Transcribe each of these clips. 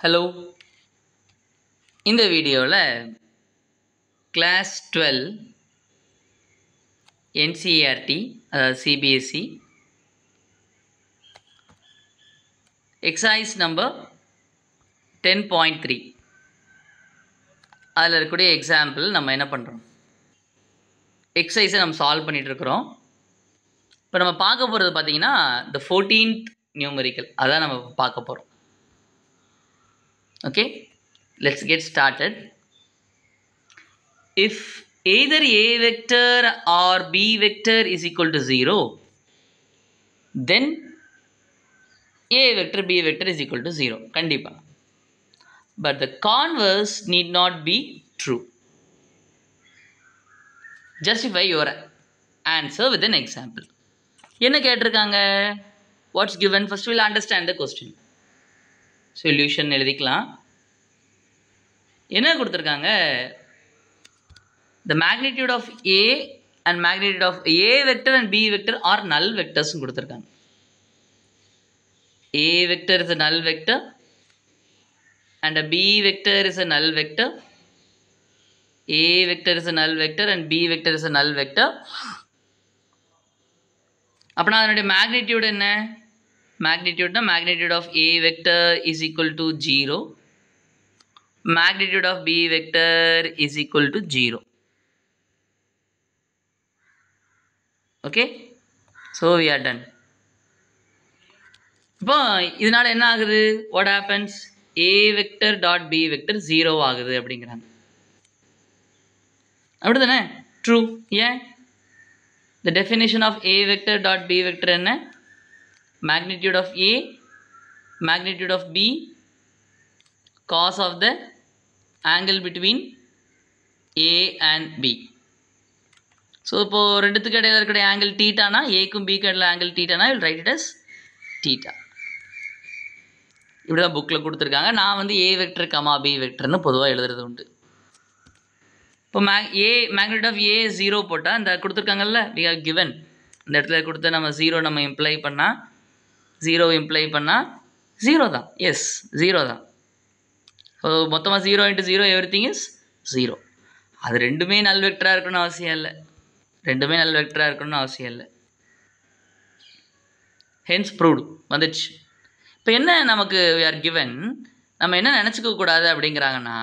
Hello, இந்த வீடியோவில் class 12 NCERT அதாவது CBSE எக்ஸசைஸ் நம்பர் 10.3 அதில் இருக்கக்கூடிய எக்ஸாம்பிள் நம்ம என்ன பண்ணுறோம், எக்ஸசைஸை நம்ம சால்வ் பண்ணிகிட்ருக்குறோம். இப்போ நம்ம பார்க்க போகிறது பார்த்திங்கன்னா the 14th நியூமரிக்கல் அதான் நம்ம பார்க்க போகிறோம். Okay, let's get started. If either a vector or b vector is equal to 0, then a vector b vector is equal to 0 கண்டிப்பா. But the converse need not be true. Justify your answer with an example. என்ன கேட்டிருக்காங்க? What's given? First we'll understand the question. Solution எழுதிக்கலாம். என்ன கொடுத்துருக்காங்க? The magnitude of A and magnitude of A vector and B vector are null vectors கொடுத்துருக்காங்க. A vector is a null vector and a B vector is a null vector. A vector is a null vector and B vector is a null vector. அப்பனா அதனுடைய magnitude என்ன? Magnitude na magnitude of A vector is equal to 0. Magnitude of B vector is equal to 0. Okay, so we are done. இப்போ இதனால என்ன ஆகுது? What happens? A vector dot B vector 0 ஆகுது அப்படிங்கிறாங்க. அப்படிதானே? True. ஏன்? The definition of A vector dot B vector என்ன? Magnitude of A, magnitude of B, cos of the angle between A and B. So, இப்போ ரெண்டுத்துக்கு இடையில இருக்கிற angle theta na, A க்கும் B க்கும் இடையில angle theta na, I will write it as theta. இப்படிதான் புக்கில் கொடுத்துருக்காங்க. நான் வந்து A vector, B vectorன்னு பொதுவாக எழுதுறது உண்டு. இப்போ magnitude of A 0 போட்டால் இந்த கொடுத்துருக்காங்கல்ல, we have given இந்த இடத்துல கொடுத்த நம்ம 0 நம்ம இம்ப்ளை பண்ணால் 0 இம்ப்ளை பண்ணால் 0 தான். எஸ், 0 தான். ஸோ மொத்தமாக 0 into 0 everything is 0. அது ரெண்டுமே நல் வெக்டராக இருக்கணும்னு அவசியம் இல்லை. ரெண்டுமே நல் வெக்டராக இருக்கணும்னு அவசியம் இல்லை. ஹென்ஸ் ப்ரூவ்டு வந்துடுச்சு. இப்போ என்ன நமக்கு we are given, நம்ம என்ன நினச்சிக்க கூடாது அப்படிங்கிறாங்கன்னா,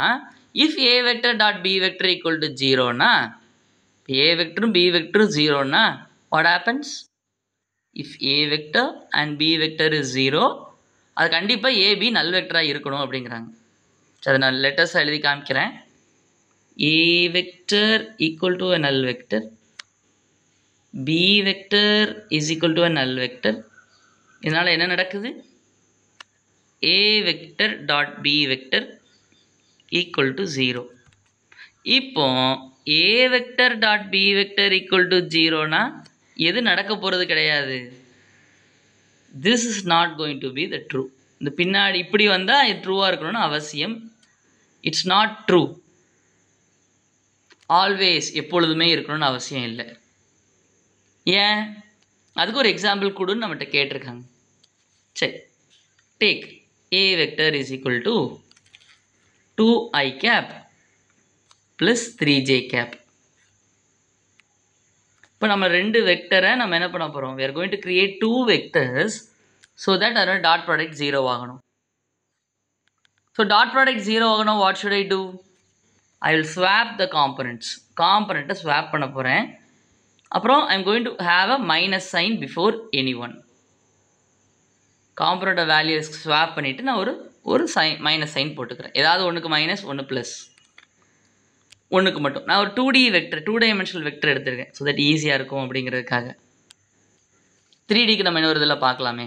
if A vector dot B vector equal to 0னா, A vector B vector 0னா what happens? If A vector and B vector is 0, அது கண்டிப்பாக AB நல் வெக்டராக இருக்கணும் அப்படிங்கிறாங்க. சரி, அதை நான் லெட்டர்ஸ் எழுதி காமிக்கிறேன். A vector equal to a null vector, B vector is equal to a null vector. இதனால் என்ன நடக்குது? A vector dot B vector equal to 0. இப்போ A vector dot B vector equal to 0னா எது நடக்க போகிறது கிடையாது. This is not going to be the true. இந்த பின்னாடி இப்படி வந்தால் இது ட்ரூவாக இருக்கணும்னு அவசியம். It's not true. ஆல்வேஸ் எப்பொழுதுமே இருக்கணும்னு அவசியம் இல்லை. ஏன்? அதுக்கு ஒரு எக்ஸாம்பிள் கொடுன்னு நம்மகிட்ட கேட்டிருக்காங்க. சரி, take A vector is equal to 2i cap plus 3j cap. இப்போ நம்ம ரெண்டு வெக்டரை நம்ம என்ன பண்ண போகிறோம்? we are going to create two vectors so that அதோட டாட் ப்ராடக்ட் 0 ஆகணும். ஸோ டாட் ப்ராடக்ட் 0 ஆகணும். What should I do? I will swap the காம்பனண்ட்டை ஸ்வாப் பண்ண போகிறேன். அப்புறம் I am going to have a minus sign before any one. காம்பனண்ட்டை value swap பண்ணிவிட்டு நான் ஒரு மைனஸ் சைன் போட்டுக்கிறேன். ஏதாவது ஒன்றுக்கு மைனஸ், ஒன்று ப்ளஸ், ஒன்றுக்கு மட்டும். நான் ஒரு 2D வெக்டர், 2 டைமென்ஷனல் வெக்டர் எடுத்திருக்கேன். ஸோ தட் ஈஸியாக இருக்கும் அப்படிங்கிறதுக்காக. 3Dக்கு நம்ம இன்னொரு இதில் பார்க்கலாமே.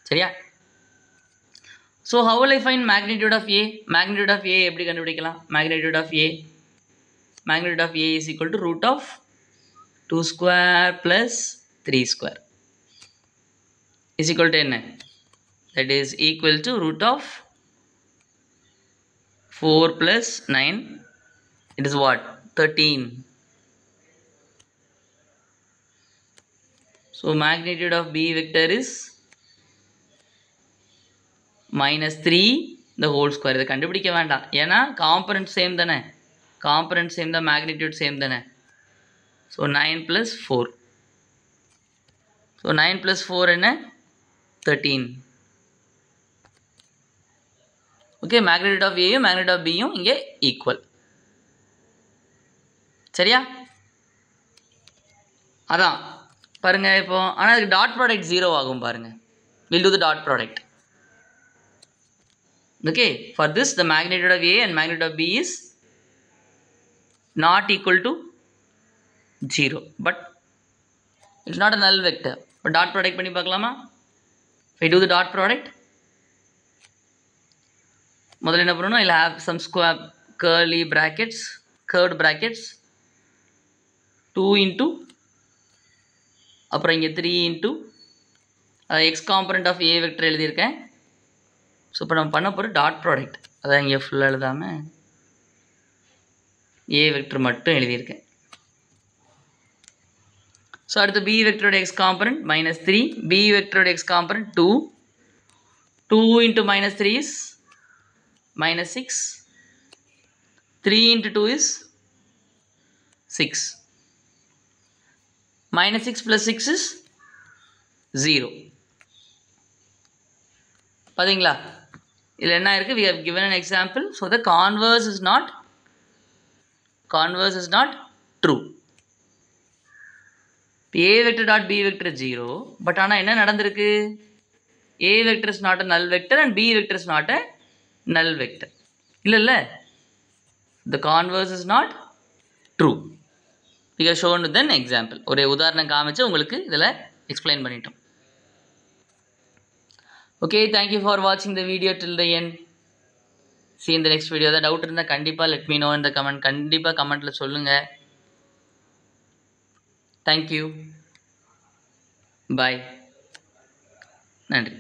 சரியா? So how will I find magnitude of A? Magnitude of A எப்படி கண்டுபிடிக்கலாம்? Magnitude of A is equal to root of 2 square plus 3 square is equal to என்ன? That is equal to root of 4 plus 9. It is what? 13. So magnitude of B vector is minus 3 the whole square. இதை கண்டுபிடிக்க வேண்டாம், ஏன்னா component same தானே, component same தான், magnitude same தானே. So 9 + 4. So 9 + 4 என்ன, 13. Okay, magnitude of ஏயும் magnitude of பியும் இங்கே ஈக்குவல். சரியா? அதான் பாருங்கள் இப்போ. ஆனால் அதுக்கு டாட் ப்ராடக்ட் 0 ஆகும் பாருங்கள். Will do the dot product. Okay, for this the magnitude of A and magnitude of B is not equal to 0, but it's not a null vector. But dot product பண்ணி பார்க்கலாமா? If I do the dot product, முதல்ல என்ன பண்ணணும், I'll have some square curly brackets, curved brackets, 2 into அப்புறம் இங்கே 3 into x component of a vector எழுதியிருக்கேன். So இப்போ நம்ம பண்ண போகிற டாட் ப்ராடக்ட், அதான் இங்கே ஃபுல்லாக எழுதாமல் ஏ வெக்டர் மட்டும் எழுதியிருக்கேன். ஸோ அடுத்து பி வெக்டரோட எக்ஸ் காம்பனண்ட் -3, பி வெக்டரோட x component 2, 2 into -3 is -6, 3 into 2 is 6, -6 + 6 is 0. பார்த்தீங்களா? இதில் என்ன இருக்குது, we have given an example. So the converse is not true. A vector dot B vector is 0, but ஆனால் என்ன நடந்திருக்கு, A vector is not a null vector and B vector is not a null vector. இல்லை, the converse is not true. We have shown with an example. ஒரு உதாரணம் காமிச்சு உங்களுக்கு இதில் explain பண்ணிட்டோம். Okay, thank you for watching the video till the end. See you in the next video. The doubt இருந்தால் கண்டிப்பாக let me know in the comment. கண்டிப்பாக கமெண்ட்டில் சொல்லுங்கள். Thank you. Bye. நன்றி.